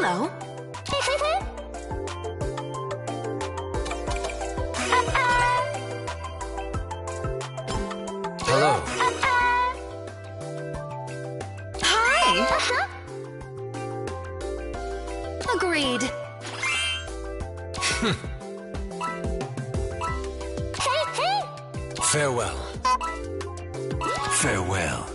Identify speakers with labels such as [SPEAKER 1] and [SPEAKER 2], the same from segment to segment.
[SPEAKER 1] Hello.
[SPEAKER 2] Hello.
[SPEAKER 1] Hi. Agreed. Hey, hey!
[SPEAKER 2] Farewell. Farewell.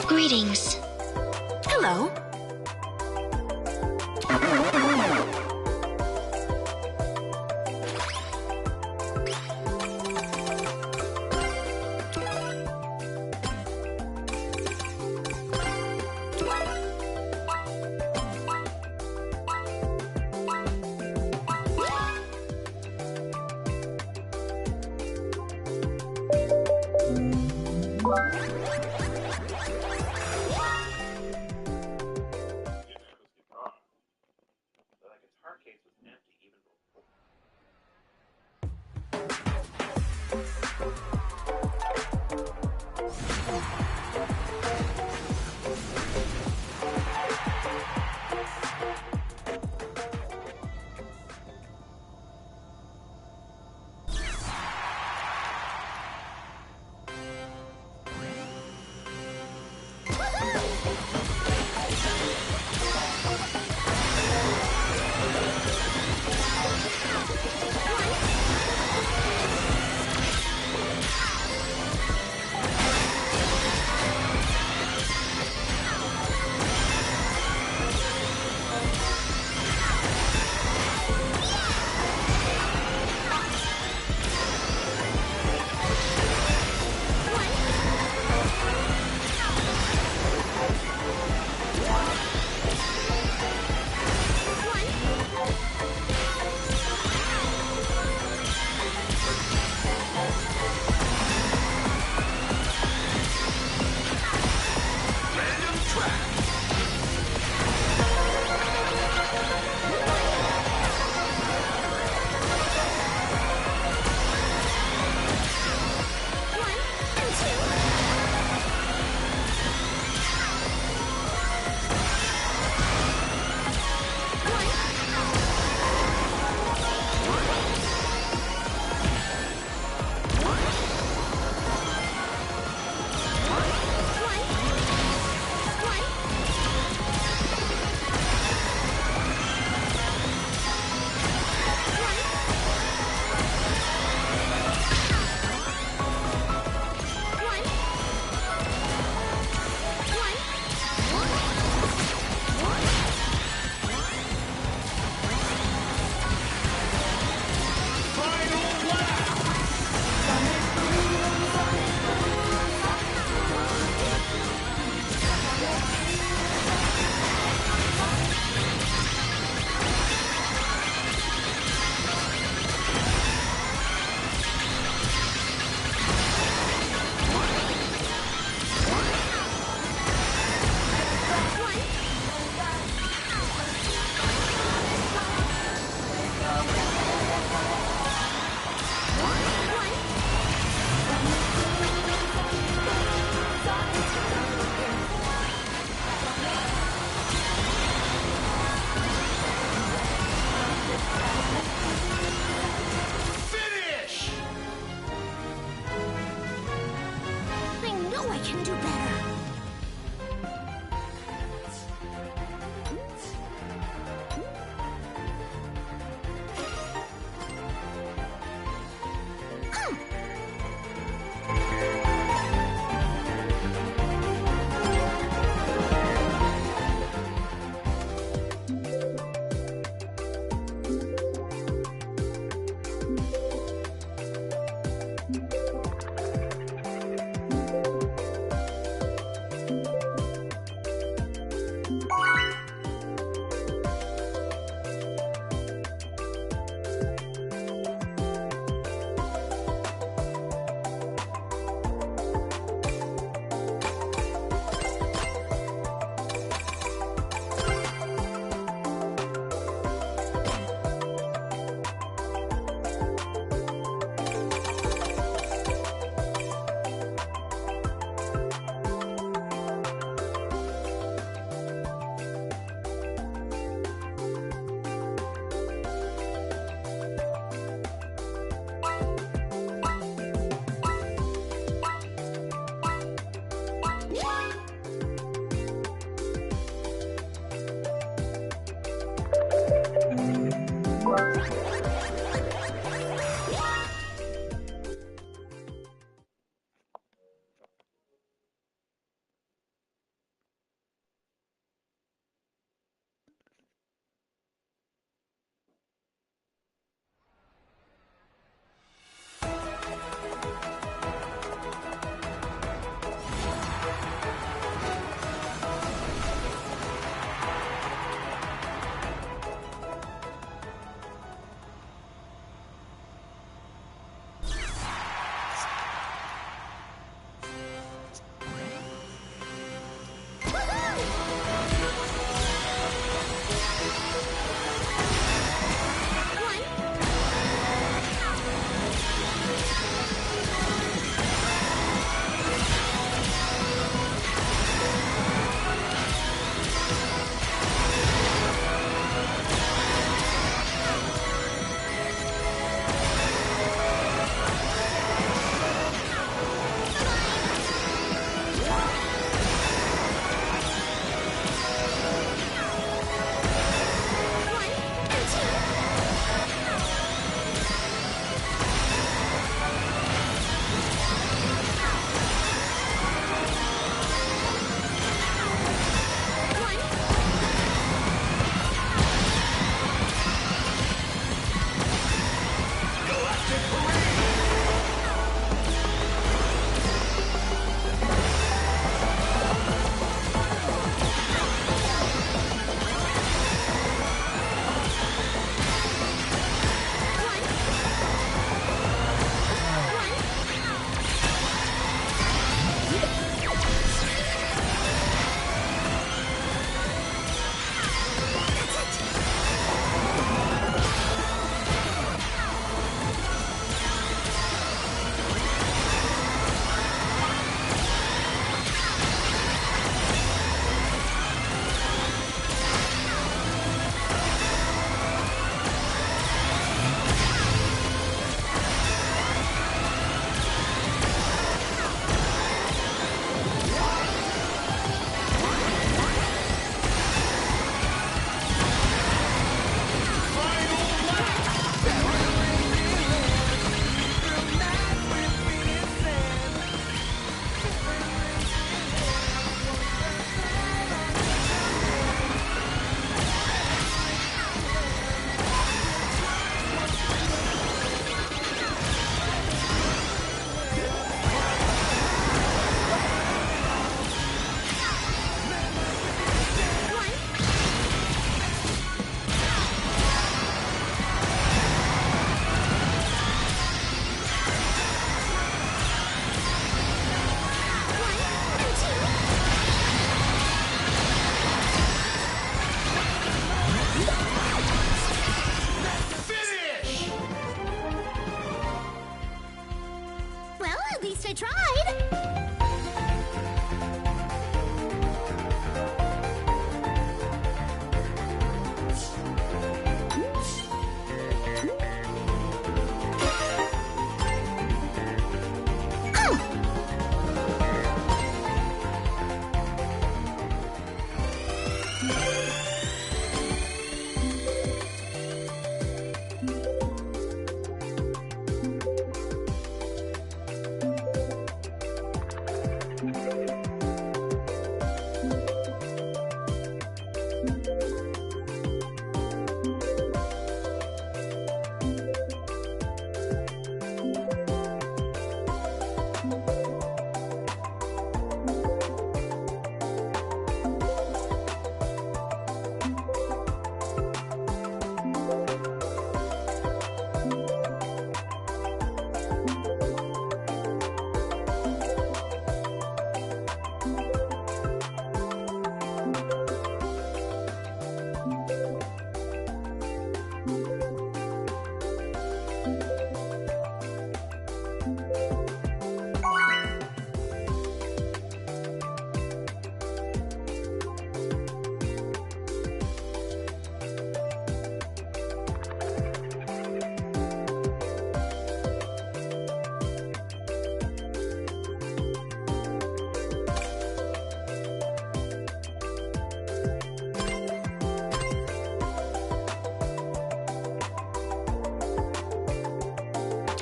[SPEAKER 1] Greetings. Hello.
[SPEAKER 3] The guitar case was empty even before.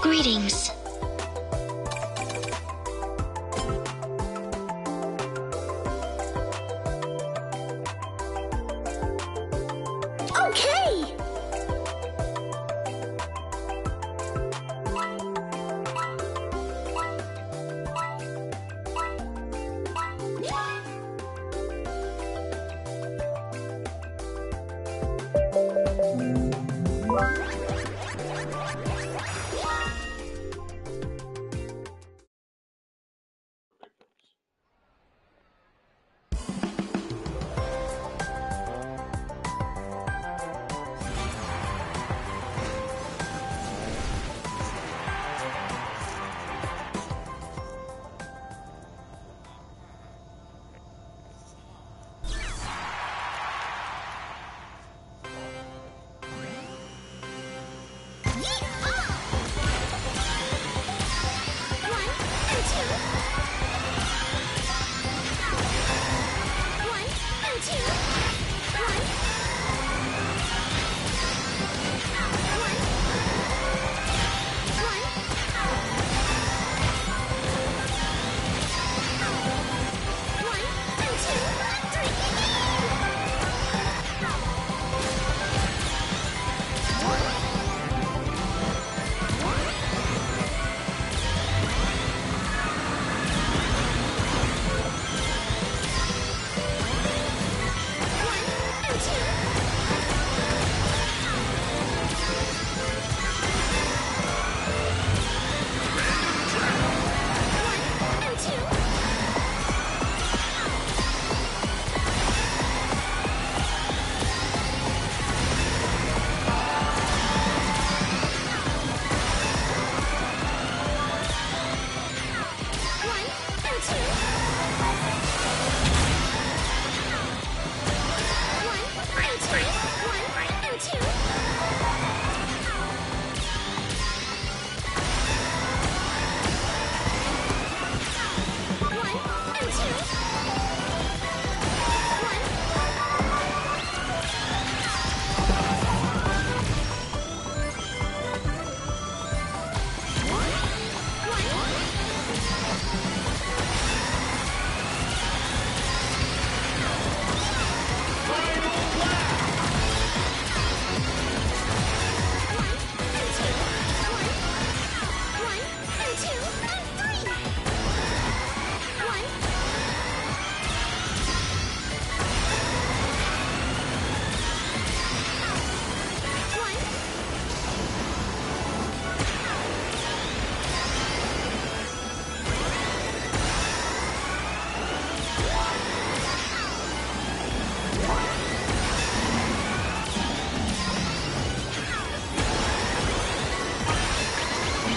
[SPEAKER 1] Greetings. Okay!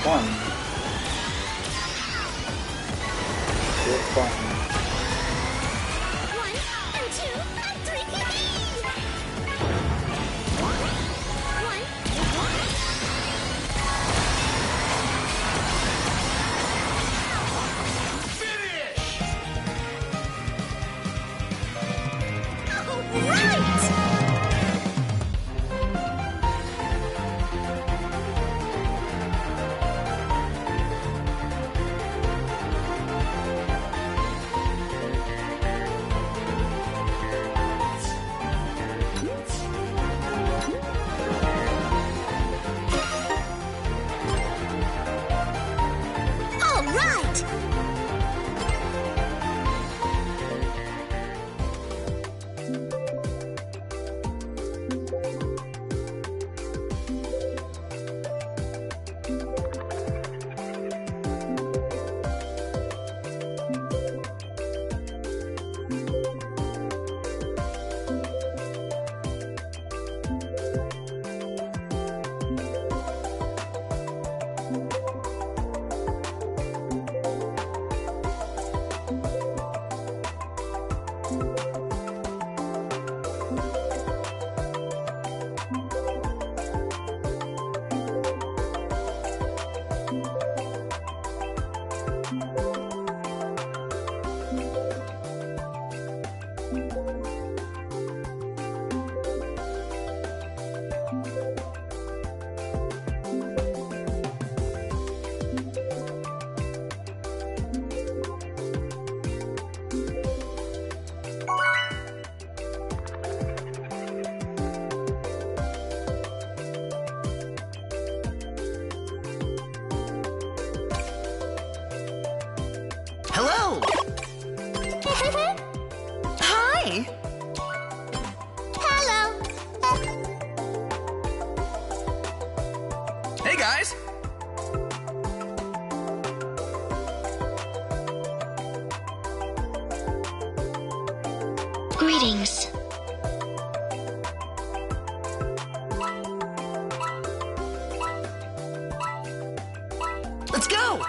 [SPEAKER 2] One. Good fun.
[SPEAKER 3] guys!
[SPEAKER 1] Greetings.
[SPEAKER 3] Let's go!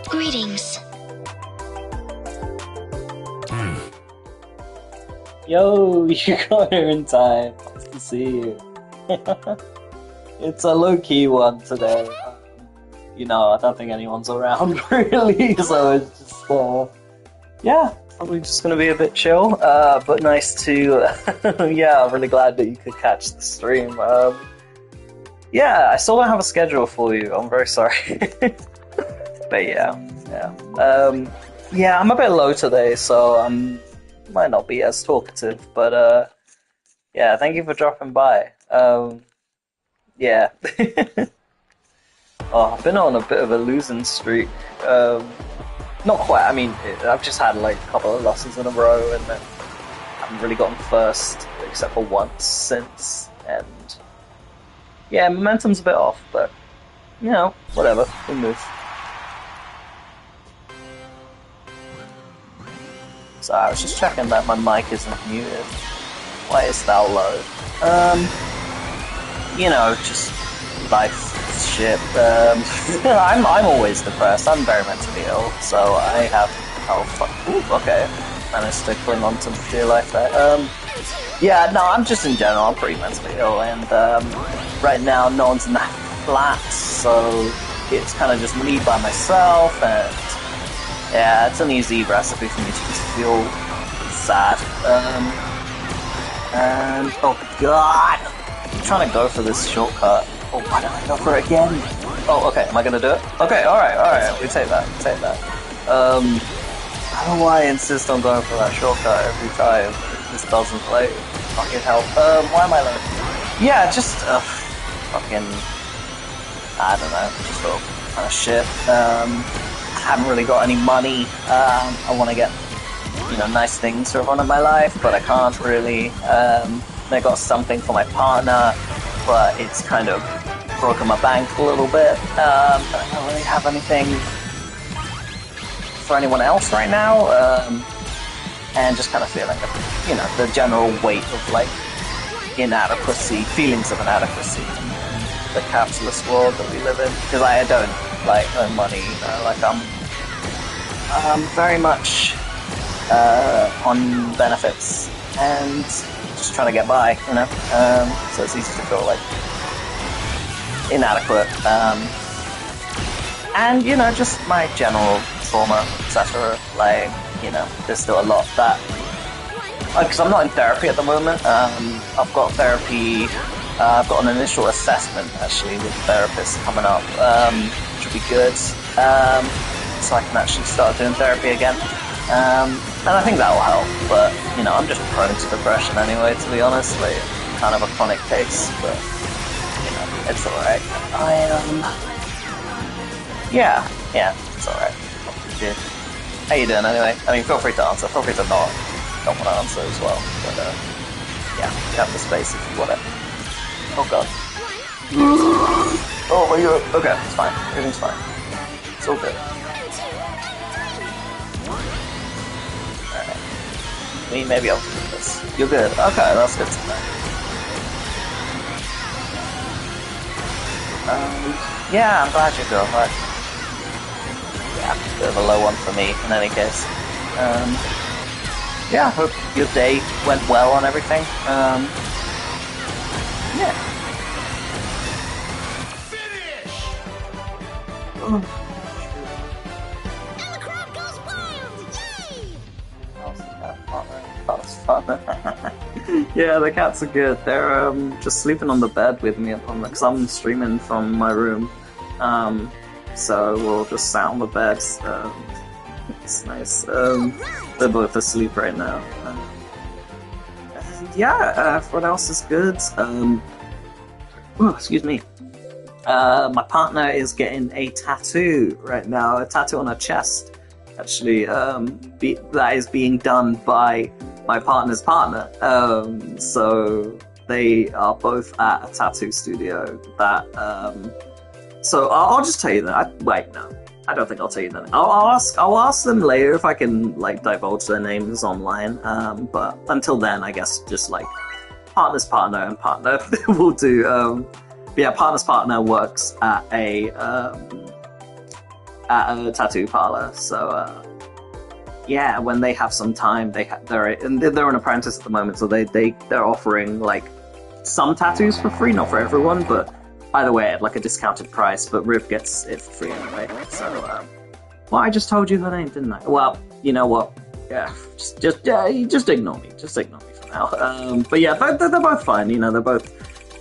[SPEAKER 1] Greetings.
[SPEAKER 2] Yo, you got here in time. Nice to see you. It's a low-key one today. You know, I don't think anyone's around really, so it's just, yeah, probably just gonna be a bit chill, but nice to, yeah, I'm really glad that you could catch the stream. Yeah, I still don't have a schedule for you, I'm very sorry. But yeah. Yeah, I'm a bit low today, so might not be as talkative, but yeah, thank you for dropping by. yeah. Oh, I've been on a bit of a losing streak. Not quite. I mean, I've just had like a couple of losses in a row, and then haven't really gotten first except for once since. And yeah, momentum's a bit off, but you know, whatever. We move. So I was just checking that my mic isn't muted. Why is that low? You know, just life shit. I'm always depressed. I'm very mentally ill, so I have. Oh fuck! Ooh, okay, managed to cling on to dear life there. Yeah, no, I'm just in general. I'm pretty mentally ill, and right now no one's in that flat, so it's kind of just me by myself, and yeah, it's an easy recipe for me to just feel sad. And oh god, I'm trying to go for this shortcut. Oh, why don't I go for it again? Oh, okay, am I gonna do it? Okay, alright, we take that, I don't know why I insist on going for that shortcut every time. This doesn't like fucking help. Why am I learning? Yeah, just, fucking, I don't know, just all kind of shit. I haven't really got any money. I want to get, you know, nice things for everyone in my life, but I can't really. I got something for my partner, but it's kind of broken my bank a little bit. I don't really have anything for anyone else right now, and just kind of feeling, you know, the general weight of like inadequacy, feelings of inadequacy in the capitalist world that we live in. Because I don't like earn money, you know, like I'm very much on benefits and just trying to get by, you know. So it's easy to feel like inadequate, and you know, just my general trauma, etc. Like, you know, there's still a lot that, because I'm not in therapy at the moment. I've got therapy. I've got an initial assessment actually with a therapist coming up, which will be good. So I can actually start doing therapy again. And I think that will help, but, you know, I'm just prone to depression anyway, to be honest. Like, kind of a chronic case, but, you know, it's alright. Yeah, it's alright. How you doing anyway? I mean, feel free to answer. Feel free to not want to answer as well. But, yeah, you have the space if you want it. Oh god. Oh my god. Okay, it's fine. Everything's fine. It's all good. Me, maybe I'll do this. You're good. Okay, that's good to know. Yeah, I'm glad you're good. Right. Yeah, bit of a low one for me in any case. Yeah, I hope your day went well on everything. Yeah.
[SPEAKER 1] And the crowd goes wild! Yay!
[SPEAKER 2] Yeah, the cats are good. They're just sleeping on the bed with me because I'm streaming from my room. So we'll just sat on the bed. It's nice. They're both asleep right now. Yeah, everyone else is good. Excuse me. My partner is getting a tattoo right now. A tattoo on her chest. Actually, that is being done by my partner's partner. So they are both at a tattoo studio that, so I'll just tell you that. Wait, no. I don't think I'll tell you that. I'll ask them later if I can, like, divulge their names online. But until then, I guess just, like, partner's partner and partner will do. Yeah, partner's partner works at a tattoo parlor. So, yeah, when they have some time, they're an apprentice at the moment, so they're offering, like, some tattoos for free, not for everyone, but either way at like a discounted price. But Riv gets it for free anyway. So, well, I just told you her name, didn't I? Well, you know what? Yeah, just ignore me. Just ignore me for now. But yeah, they're both fine. You know, they're both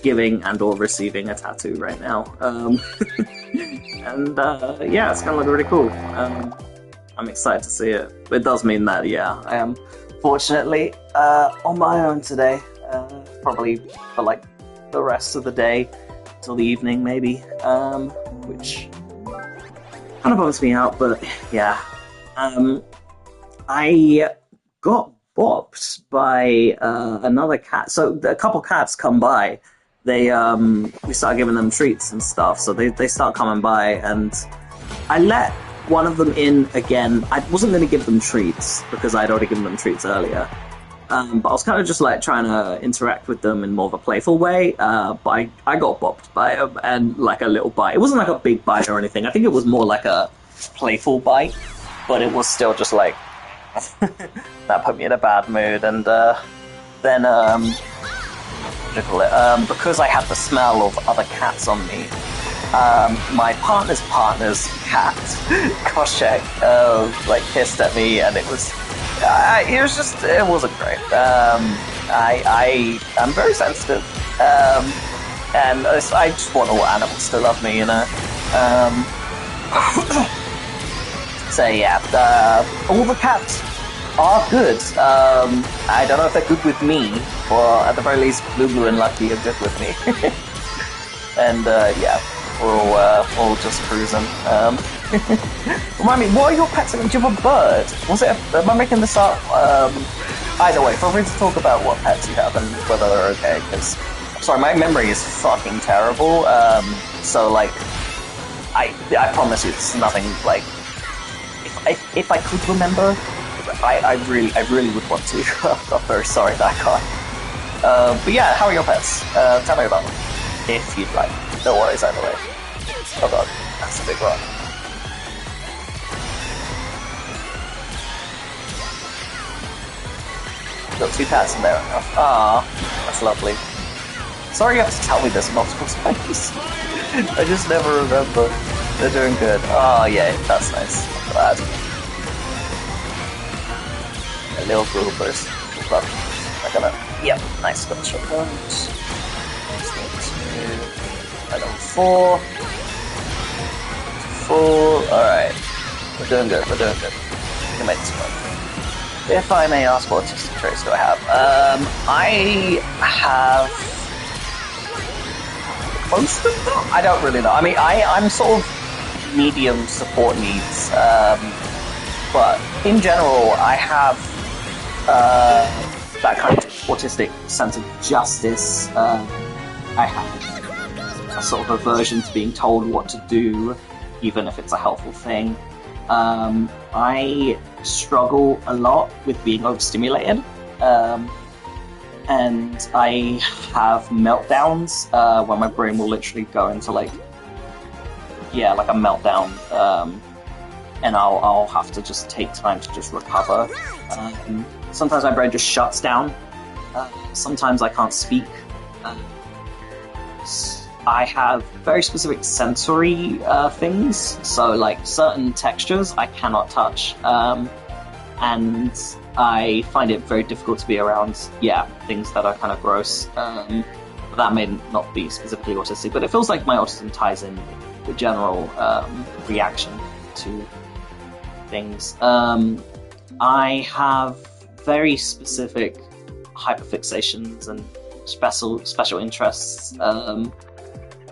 [SPEAKER 2] giving and or receiving a tattoo right now. And yeah, it's gonna look really cool. I'm excited to see it. It does mean that, yeah, I am fortunately on my own today. Probably for like the rest of the day. till the evening, maybe, which kind of bums me out, but yeah. I got bopped by another cat. So a couple cats come by. We start giving them treats and stuff, so they start coming by, and I let one of them in again. I wasn't going to give them treats because I'd already given them treats earlier. But I was kind of just like trying to interact with them in more of a playful way. But I got bopped by him, and like a little bite. It wasn't like a big bite or anything. I think it was more like a playful bite, but it was still just like that put me in a bad mood. And then what do you call it? Because I had the smell of other cats on me. My partner's cat, Koshek, like pissed at me, and it wasn't great. I'm very sensitive, and I just want all animals to love me, you know. So yeah, all the cats are good. I don't know if they're good with me, or at the very least, Lulu and Lucky are good with me. And yeah, we're all just cruising. Remind me, what are your pets? Do you have a bird? Am I making this up? Either way, feel free to talk about what pets you have and whether they're okay, because, sorry, my memory is fucking terrible. So, like, I promise you, it's nothing, like, if I could remember, I really would want to. I'm very sorry that I can't. But yeah, how are your pets? Tell me about them, if you'd like. No worries either way. Oh god, that's a big rock. Got 2 cats in there enough. Ah, that's lovely. Sorry you have to tell me this multiple times. I just never remember. They're doing good. Oh yeah, that's nice. I'm glad. A little groupers. Love. They're gonna. Yep, nice. Got the shotguns. Item 4. 4. Alright. We're doing good. We can make this work. If I may ask, what autistic traits do I have? I have most of them? I don't really know. I mean, I'm sort of medium support needs. But in general, I have that kind of autistic sense of justice. I have a sort of aversion to being told what to do, even if it's a helpful thing. I struggle a lot with being overstimulated, and I have meltdowns where my brain will literally go into like a meltdown, and I'll have to just take time to just recover. Sometimes my brain just shuts down. Sometimes I can't speak. I have very specific sensory things, so like certain textures I cannot touch, and I find it very difficult to be around, things that are kind of gross. That may not be specifically autistic, but it feels like my autism ties in with the general reaction to things. I have very specific hyperfixations and special interests.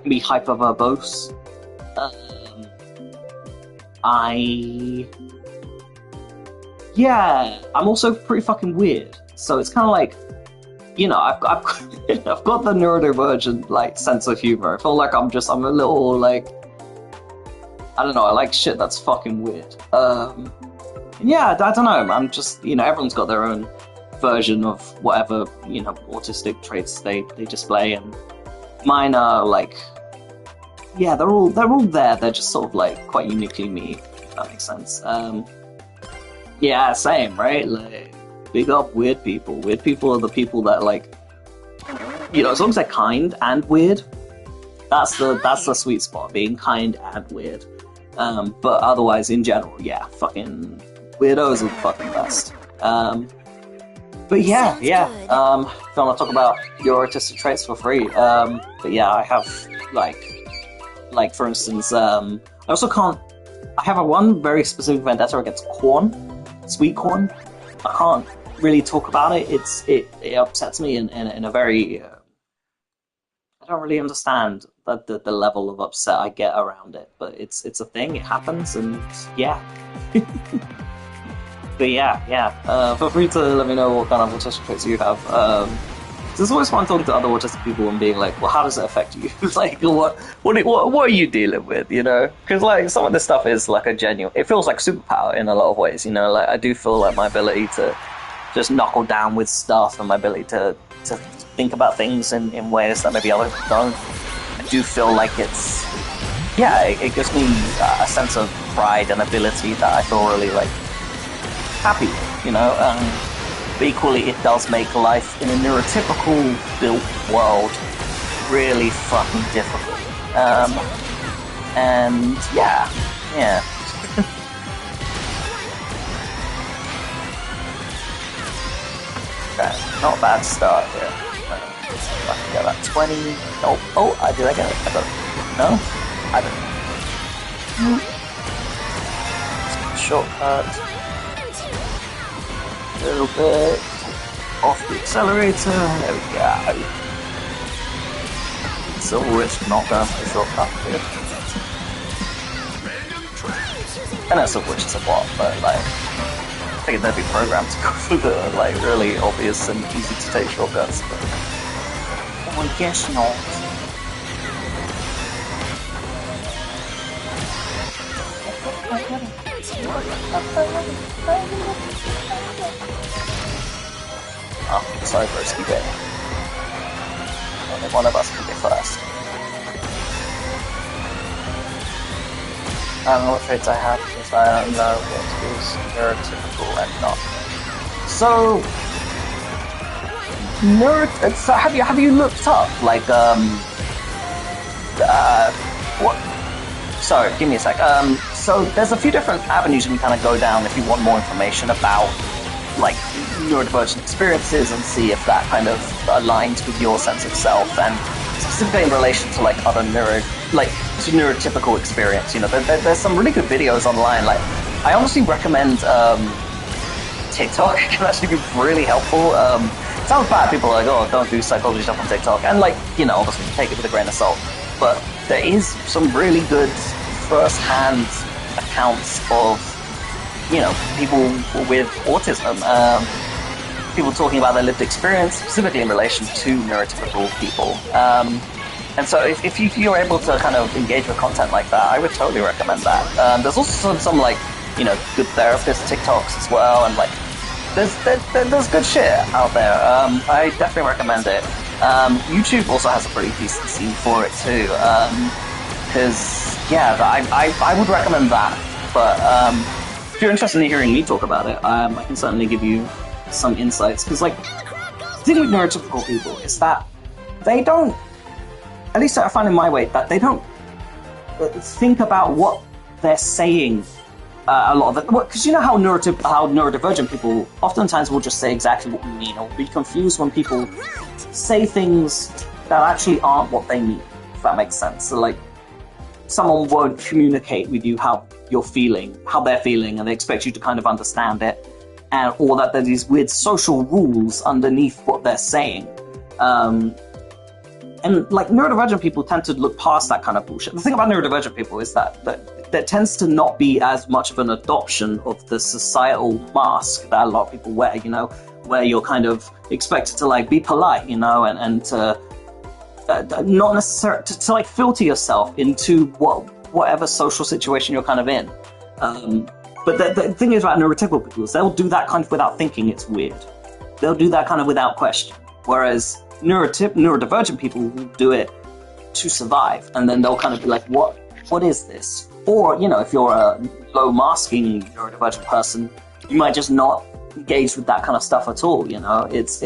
[SPEAKER 2] Be hyper verbose. I'm also pretty fucking weird. So it's kind of like, I've got the neurodivergent like sense of humor. I feel like I'm a little like, I don't know. I like shit that's fucking weird. I don't know. I'm just, everyone's got their own version of whatever autistic traits they display, and mine are like, they're all there. They're just sort of like quite uniquely me, if that makes sense. Same, right? Like, big up weird people. Weird people are the people that like, as long as they're kind and weird, that's the sweet spot, being kind and weird. But otherwise, in general, fucking weirdos are the fucking best. But if you want to talk about your autistic traits, feel free. I have like for instance, I also can't. I have one very specific vendetta against corn, sweet corn. I can't really talk about it. It upsets me in a very. I don't really understand the level of upset I get around it. But it's a thing. It happens, and yeah. But yeah. Feel free to let me know what kind of autistic traits you have. It's always fun talking to other autistic people and being like, well, how does it affect you? Like, what are you dealing with? You know, because like some of this stuff is like a genuine. It feels like superpower in a lot of ways. You know, like I do feel like my ability to just knuckle down with stuff and my ability to think about things in ways that maybe others don't. I do feel like it's it gives me a sense of pride and ability that I feel really like happy. You know. But equally, it does make life in a neurotypical built world really fucking difficult. And yeah. Okay, not a bad start here. I can get that 20. Oh, did I get it? I got it. No? I don't know. Shortcut. A little bit off the accelerator. There we go. Silver Witch not going for the shortcut here. I know Silver Witch is a bot, but like I think they'd be programmed to go through the like really obvious and easy to take shortcuts. But I guess not. Oh, sorry for escaping. Only one of us can be first. I don't know what traits I have because I don't know what is neurotypical and not. So, so have you looked up like what? Sorry, give me a sec. So there's a few different avenues you can kind of go down if you want more information about like neurodivergent experiences and see if that kind of aligns with your sense of self, and specifically in relation to like other to neurotypical experience. You know, there's some really good videos online. Like, I honestly recommend TikTok. It can actually be really helpful. Sounds bad. People are like, oh, don't do psychology stuff on TikTok, and like, you know, obviously take it with a grain of salt. But there is some really good first-hand accounts of, you know, people with autism, people talking about their lived experience, specifically in relation to neurotypical people. And so if you're able to kind of engage with content like that, I would totally recommend that. There's also some like, you know, good therapist TikToks as well, and like, there's good shit out there. I definitely recommend it. YouTube also has a pretty decent scene for it too. Because, I would recommend that. But if you're interested in hearing me talk about it, I can certainly give you some insights. Because, like, the thing with neurotypical people is that they don't, at least I find in my way, that they don't think about what they're saying a lot of it. Because you know how neurodivergent people oftentimes will just say exactly what we mean, or be confused when people say things that actually aren't what they mean, if that makes sense. So, like, someone won't communicate with you how you're feeling, how they're feeling, and they expect you to kind of understand it, or that there are these weird social rules underneath what they're saying. And like, neurodivergent people tend to look past that kind of bullshit. The thing about neurodivergent people is that there tends to not be as much of an adoption of the societal mask that a lot of people wear, you know, where you're kind of expected to like be polite, you know, and to not necessarily to like filter yourself into whatever social situation you're kind of in. But the thing is about neurotypical people is they'll do that kind of without thinking it's weird. They'll do that kind of without question. Whereas neurodivergent people will do it to survive, and then they'll kind of be like, what is this? Or, you know, if you're a low masking neurodivergent person, you might just not engage with that kind of stuff at all, you know? There's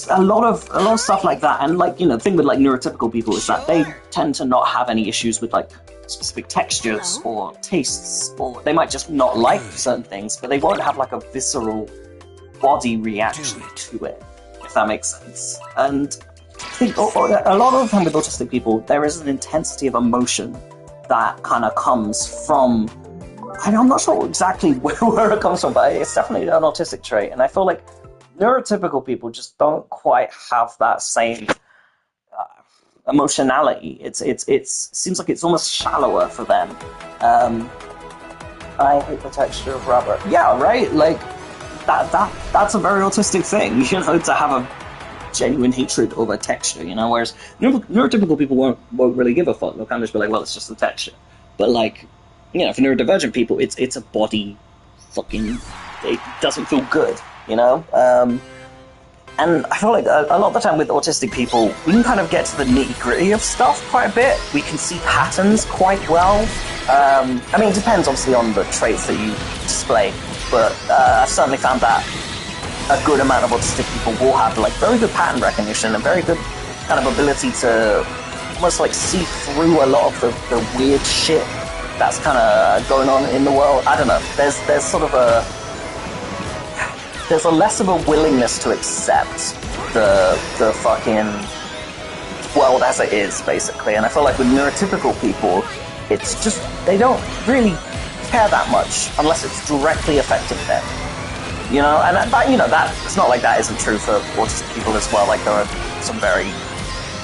[SPEAKER 2] a lot of stuff like that. And like, you know, the thing with like neurotypical people is that they tend to not have any issues with like specific textures or tastes, or they might just not like certain things, but they won't have like a visceral body reaction to it, if that makes sense. And I think a lot of the time with autistic people, there is an intensity of emotion that kind of comes from, I'm not sure exactly where it comes from, but it's definitely an autistic trait. And I feel like neurotypical people just don't quite have that same emotionality. It's seems like it's almost shallower for them. I hate the texture of rubber. Yeah, right. Like that's a very autistic thing, you know, to have a genuine hatred over texture, you know. Whereas neurotypical people won't really give a fuck. They'll kind of just be like, well, it's just the texture. But like, you know, for neurodivergent people, it's a body. Fucking, it doesn't feel good, you know. And I feel like a lot of the time with autistic people, we can kind of get to the nitty-gritty of stuff quite a bit. We can see patterns quite well. I mean, it depends obviously on the traits that you display, but I've certainly found that a good amount of autistic people will have like very good pattern recognition and very good kind of ability to almost like see through a lot of the weird shit that's kind of going on in the world. I don't know. There's sort of there's a less of a willingness to accept the fucking world as it is, basically. And I feel like with neurotypical people, it's just, they don't really care that much unless it's directly affecting them. You know, and that, you know, that it's not like that isn't true for autistic people as well. Like, there are some very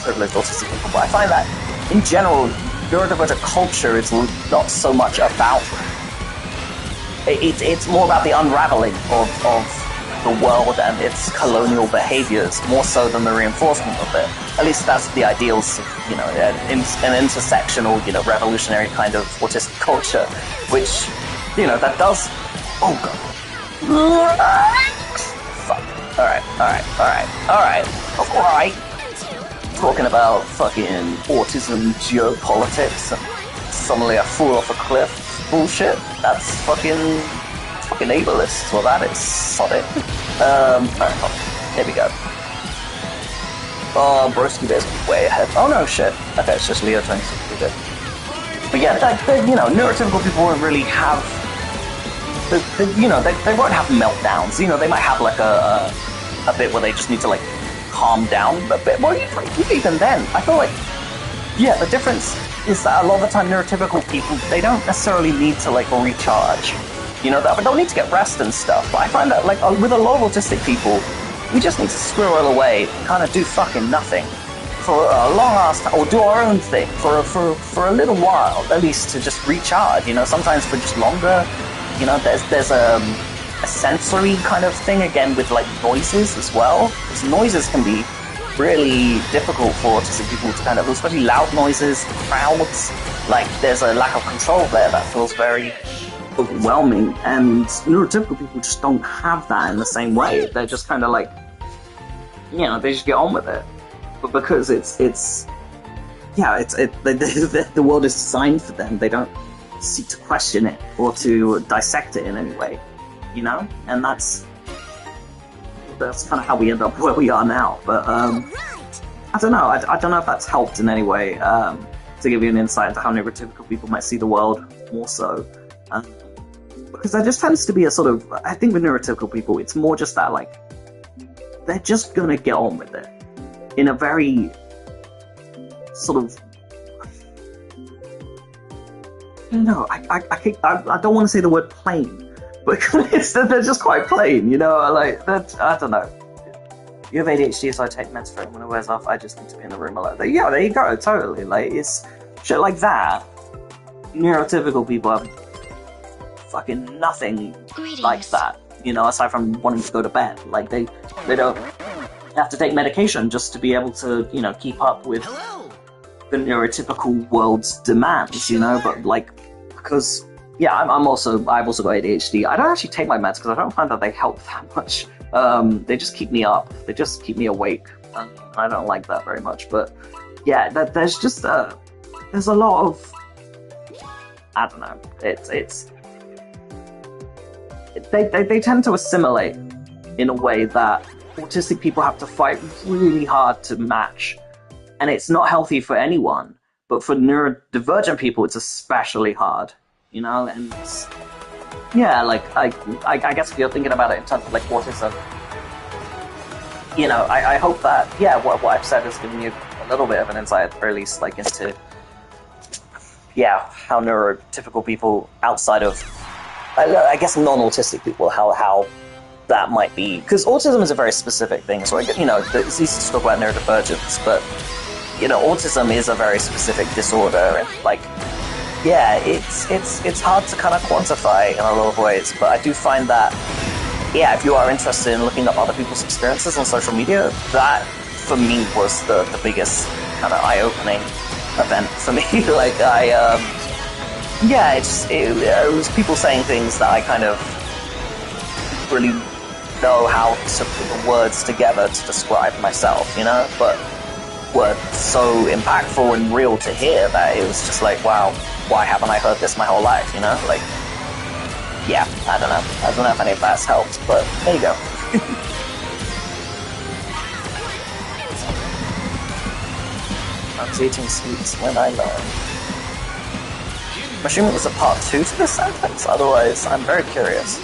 [SPEAKER 2] privileged autistic people, but I find that in general, neurodivergent culture is not so much about it's more about the unraveling of the world and its colonial behaviors, more so than the reinforcement of it. At least that's the ideals of, you know, an intersectional, you know, revolutionary kind of autistic culture, which, you know, that does... Oh, God. Fuck. Alright. Talking about fucking autism geopolitics and suddenly I fall off a cliff bullshit. That's fucking ableist. Well, that is solid. Alright, here we go. Oh, Broski Bear's way ahead. Oh no, shit. Okay, it's just Leo trying to do good. But yeah, you know, neurotypical people won't really have... you know, they won't have meltdowns. You know, they might have like a bit where they just need to like calm down a bit. Well, even then, I feel like, yeah, the difference is that a lot of the time neurotypical people, they don't necessarily need to like recharge. You know, they don't need to get rest and stuff. But I find that like with a lot of autistic people, we just need to squirrel away, kind of do fucking nothing for a long ass time, or do our own thing for a little while, at least to just recharge. You know, sometimes for just longer. You know, there's a sensory kind of thing again with like noises as well. Because noises can be really difficult for autistic people to kind of, especially loud noises, crowds. Like there's a lack of control there that feels very overwhelming, and neurotypical people just don't have that in the same way. They're just kind of like, you know, they just get on with it. But because the world is designed for them, they don't seek to question it or to dissect it in any way, you know? And that's kind of how we end up where we are now. But I don't know. I don't know if that's helped in any way to give you an insight into how neurotypical people might see the world more so. Because there just tends to be a sort of, I think with neurotypical people, it's more just that, like, they're just gonna get on with it in a very sort of, no, I don't want to say the word plain, but they're just quite plain, you know, like, I don't know. You have ADHD, so I take meds for it. When it wears off, I just need to be in the room alone. Yeah, there you go, totally. Like, it's shit like that. Neurotypical people have fucking nothing like that, you know, aside from wanting to go to bed. Like, they don't have to take medication just to be able to, you know, keep up with the neurotypical world's demands, you know, but like, because, yeah, I've also got ADHD. I don't actually take my meds because I don't find that they help that much. They just keep me up. They just keep me awake. And I don't like that very much. But yeah, there's just there's a lot of, I don't know. They tend to assimilate in a way that autistic people have to fight really hard to match, and it's not healthy for anyone. But for neurodivergent people, it's especially hard, you know. And yeah, like I guess if you're thinking about it in terms of like autism, you know, I hope that, yeah, what I've said has given you a little bit of an insight, or at least like into, yeah, how neurotypical people outside of, I guess, non-autistic people, how that might be, because autism is a very specific thing. So, you know, it's easy to talk about neurodivergence, but you know, autism is a very specific disorder, and like, yeah, it's hard to kind of quantify in a lot of ways, but I do find that, yeah, if you are interested in looking up other people's experiences on social media, that for me was the biggest kind of eye-opening event for me. Like yeah, it was people saying things that I kind of really know how to put the words together to describe myself, you know, but were so impactful and real to hear that it was just like, wow, why haven't I heard this my whole life, you know? Like, yeah, I don't know if any of that's helped, but there you go. I was eating sweets when I learned. I'm assuming there's a part 2 to this sentence, otherwise I'm very curious.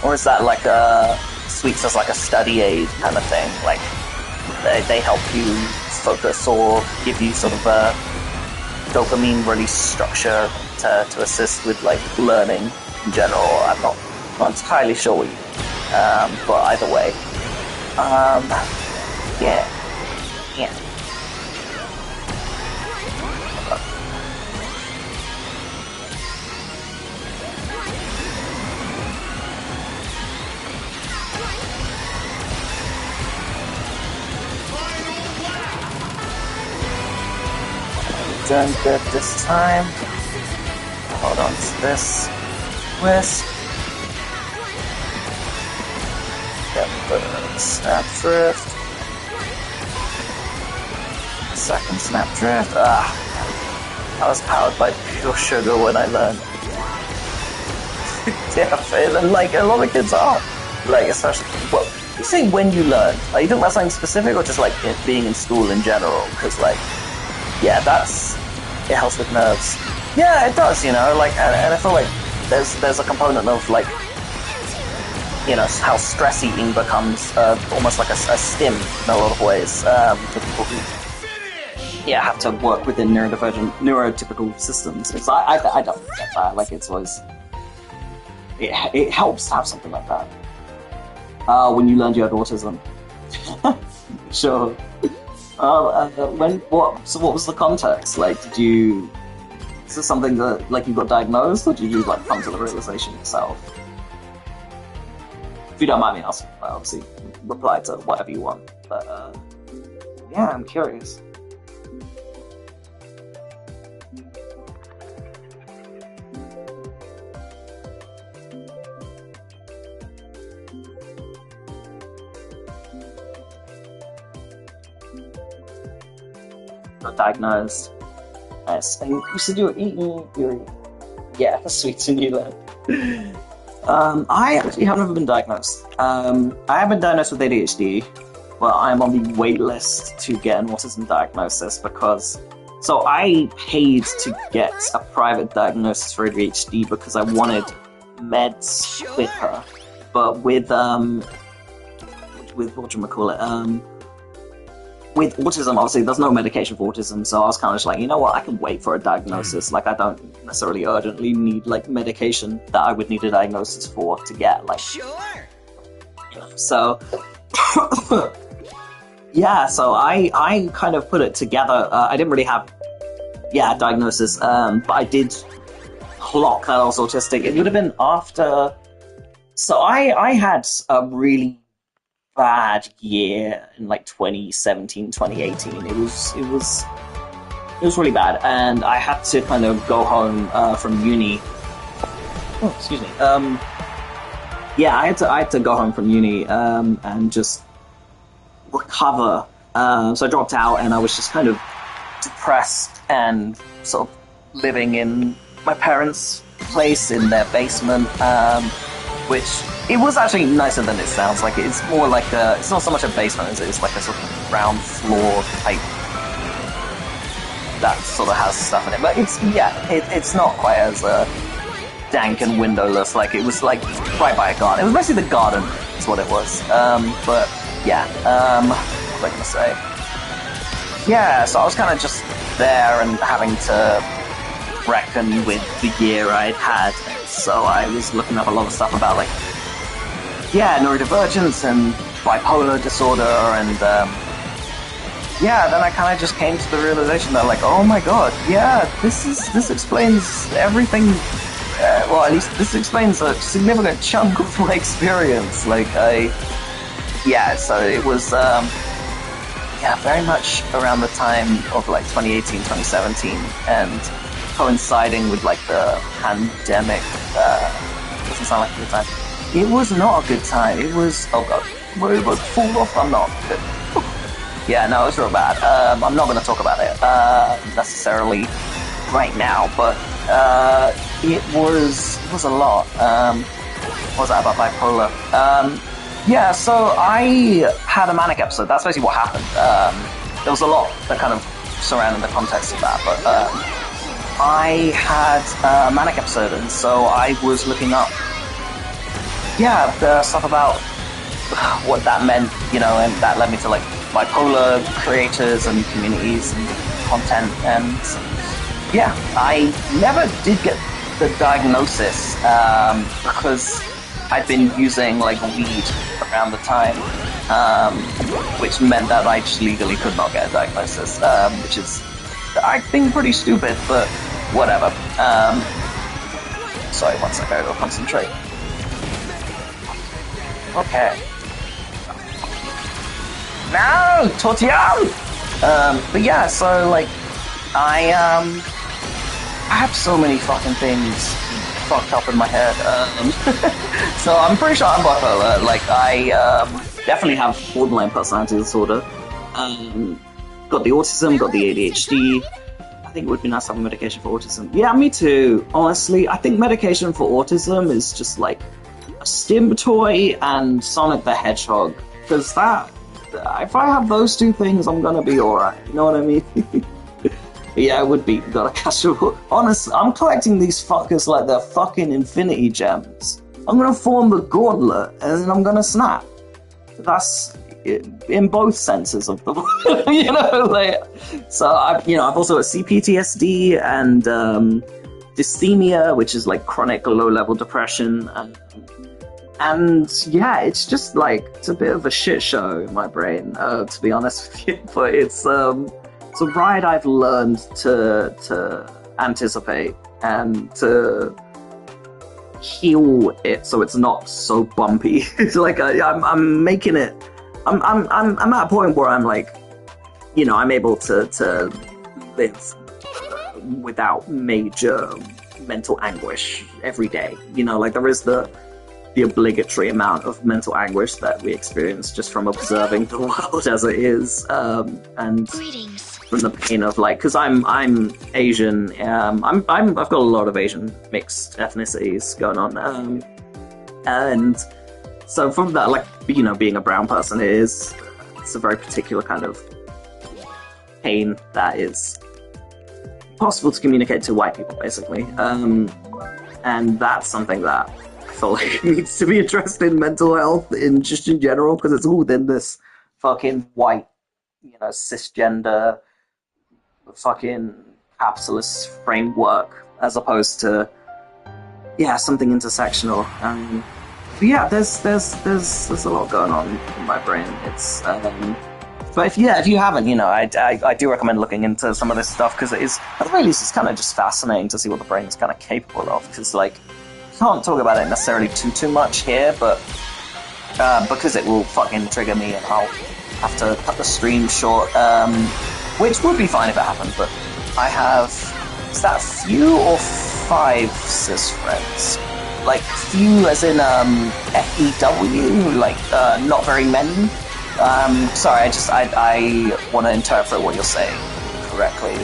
[SPEAKER 2] Or is that like sweets as like a study aid kind of thing? Like they help you focus or give you sort of a dopamine release structure to assist with like learning in general. I'm not entirely sure what you mean. But either way. Yeah. Done good this time. Hold on to this. Twist. Get the snap drift. Second snap drift. I was powered by pure sugar when I learned. Yeah, and like a lot of kids are. Like, especially, well, you say when you learn. Are you talking about something specific or just like it being in school in general? Because like, yeah, it helps with nerves. Yeah, it does, you know, like, and I feel like there's a component of like, you know, how stress eating becomes almost like a stim in a lot of ways for people who, yeah, have to work within neurotypical systems. Because I don't get that. Like, it's always, it helps to have something like that. When you learned you had autism. Sure. What was the context? Like, is this something that, like, you got diagnosed, or did you, like, come to the realization yourself? If you don't mind me asking, obviously, reply to whatever you want. But, yeah, I'm curious. Got diagnosed. Nice. And you said you were eating yeah, the sweets in New Zealand. I actually have never been diagnosed. I have been diagnosed with ADHD, but I'm on the wait list to get an autism diagnosis because... So I paid to get a private diagnosis for ADHD because I wanted meds quicker. But with whatchamacallit, with autism, obviously, there's no medication for autism, so I was kind of just like, you know what, I can wait for a diagnosis. Like, I don't necessarily urgently need, like, medication that I would need a diagnosis for to get, like... Sure! So... yeah, so I kind of put it together. I didn't really have, a diagnosis, but I did clock that I was autistic. It would have been after... So I had a really bad year in like 2017, 2018. It was really bad, and I had to kind of go home from uni. Oh, excuse me. Yeah, I had to go home from uni and just recover. So I dropped out, and I was just kind of depressed and sort of living in my parents' place in their basement, which it was actually nicer than it sounds. Like, it's more like it's not so much a basement as it is like a sort of ground floor type that sort of has stuff in it. But it's not quite as dank and windowless. Like, it was like right by a garden. It was basically the garden is what it was. But yeah, what was I gonna say? Yeah, so I was kind of just there and having to reckon with the year I'd had. So I was looking up a lot of stuff about, like, yeah, neurodivergence and bipolar disorder, and yeah, then I kind of just came to the realization that, like, oh my god, yeah, this explains everything. Well, at least this explains a significant chunk of my experience. Like, yeah, so it was, yeah, very much around the time of, like, 2018, 2017, and coinciding with, like, the pandemic. Doesn't sound like a good time. It was not a good time. It was, oh god, it was full off. I'm not good. Yeah, no, it was real bad. I'm not going to talk about it necessarily right now, but it was a lot. What was that about bipolar? Yeah, so I had a manic episode. That's basically what happened. There was a lot that kind of surrounded the context of that, but I had a manic episode, and so I was looking up, yeah, the stuff about what that meant, you know, and that led me to, like, bipolar creators and communities and content, and yeah, I never did get the diagnosis because I'd been using, like, weed around the time, which meant that I just legally could not get a diagnosis, which is, I think, pretty stupid, but whatever. Sorry, one second, I gotta concentrate. Okay. No, tortilla! But yeah, so, like, I have so many fucking things fucked up in my head. So I'm pretty sure I'm bipolar. Like, I definitely have borderline personality disorder. Got the autism, got the ADHD. I think it would be nice to have a medication for autism. Yeah, me too. Honestly, I think medication for autism is just like a Stim toy and Sonic the Hedgehog. Because that, if I have those two things, I'm gonna be alright. You know what I mean? Yeah, it would be. Got a casual. Honestly, I'm collecting these fuckers like they're fucking infinity gems. I'm gonna form the gauntlet and then I'm gonna snap. That's in both senses of the word, you know. Like, so I've also got CPTSD and dysthymia, which is like chronic low-level depression, and yeah, it's just like it's a bit of a shit show in my brain, to be honest with you. But it's a ride I've learned to anticipate and to heal it so it's not so bumpy. It's like I'm making it. I'm at a point where I'm like, you know, I'm able to live without major mental anguish every day. You know, like there is the obligatory amount of mental anguish that we experience just from observing the world as it is, and
[SPEAKER 1] Greetings.
[SPEAKER 2] from the pain of like, because I'm Asian, I've got a lot of Asian mixed ethnicities going on, and so from that, like, you know, being a brown person it's a very particular kind of pain that is possible to communicate to white people, basically, and that's something that I feel like needs to be addressed in mental health in general, because it's all within this fucking white, you know, cisgender fucking capitalist framework, as opposed to, yeah, something intersectional. But yeah, there's a lot going on in my brain. It's but if you haven't, you know, I do recommend looking into some of this stuff, because it is, at the very least, it's kind of just fascinating to see what the brain is kind of capable of. Because, like, can't talk about it necessarily too much here, but because it will fucking trigger me and I'll have to cut the stream short, which would be fine if it happened. But I have, is that few or 5 cis friends? Like, few as in FEW, like not very many. Sorry, I want to interpret what you're saying correctly.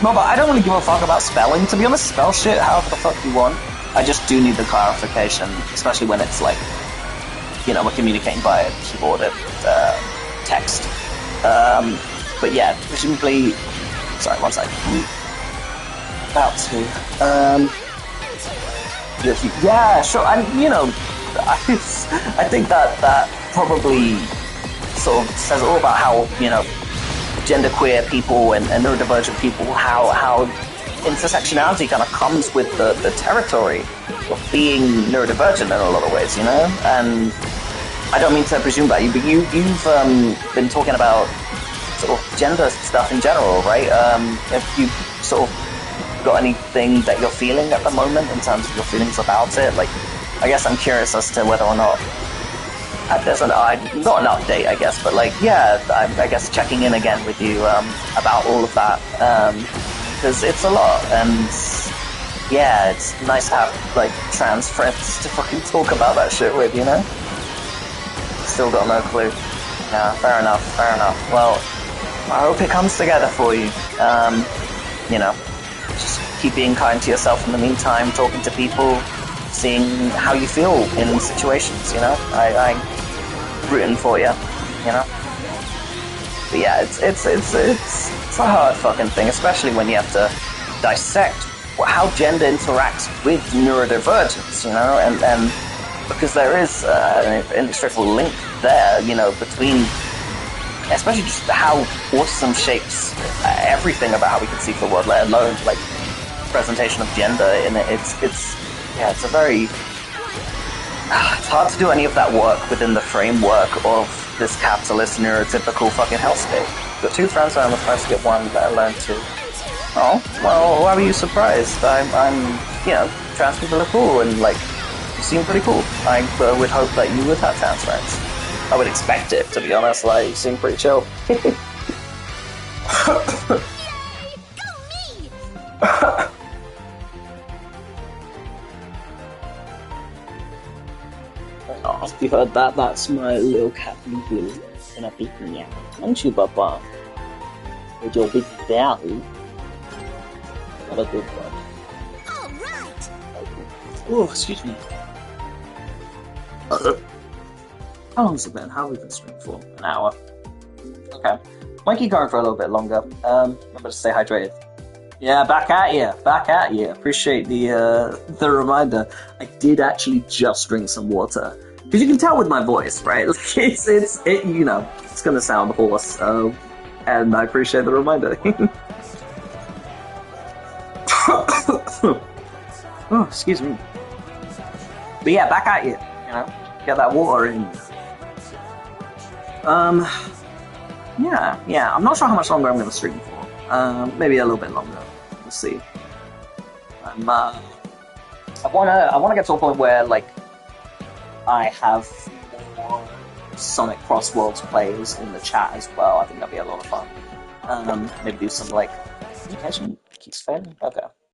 [SPEAKER 2] No, but I don't really give a fuck about spelling, to be honest. Spell shit however the fuck you want. I just do need the clarification, especially when it's like, you know, we're communicating via keyboard and text. But yeah, presumably, sorry, one second. About to. Yeah, sure. And you know, I think that probably sort of says all about how, you know, genderqueer people and neurodivergent people, how intersectionality kind of comes with the territory of being neurodivergent in a lot of ways, you know? And I don't mean to presume about you, but you've been talking about sort of gender stuff in general, right? If you sort of got anything that you're feeling at the moment in terms of your feelings about it, like, I guess I'm curious as to whether or not there's not an update, I guess, but like, yeah, I guess checking in again with you about all of that, because it's a lot, and yeah, it's nice to have like trans friends to fucking talk about that shit with, you know? Still got no clue. Yeah, fair enough. Well, I hope it comes together for you. You know, just keep being kind to yourself in the meantime, talking to people, seeing how you feel in situations, you know? I'm rooting for you, you know? But yeah, it's a hard fucking thing, especially when you have to dissect how gender interacts with neurodivergence, you know? And because there is an inextricable link there, you know, between, especially just how autism shapes everything about how we can see the world, let alone like presentation of gender in it. It's a very, it's hard to do any of that work within the framework of this capitalist neurotypical fucking hellscape. Got two friends, I'm supposed to get one, let alone two. Oh, well, why were you surprised? I'm, you know, trans people are cool and like, you seem pretty cool. I would hope that you would have trans friends. I would expect it, to be honest. Like, you seem pretty chill. Oh, if you heard that, that's my little cat Blue in a big meow. Aren't you, Papa? With your big belly. Not a good one.
[SPEAKER 1] All right.
[SPEAKER 2] Oh, excuse me. How long's it been? How have we been streaming for? An hour. Okay. Might keep going for a little bit longer. Remember to stay hydrated. Yeah, back at you. Appreciate the reminder. I did actually just drink some water. Because you can tell with my voice, right? It's you know, it's gonna sound hoarse. And I appreciate the reminder. Oh, excuse me. But yeah, back at you. You know, get that water in. Yeah. I'm not sure how much longer I'm going to stream for. Maybe a little bit longer. We'll see. I wanna get to a point where like I have more Sonic Cross Worlds players in the chat as well. I think that'd be a lot of fun. Maybe do some like communication keeps failing. Okay.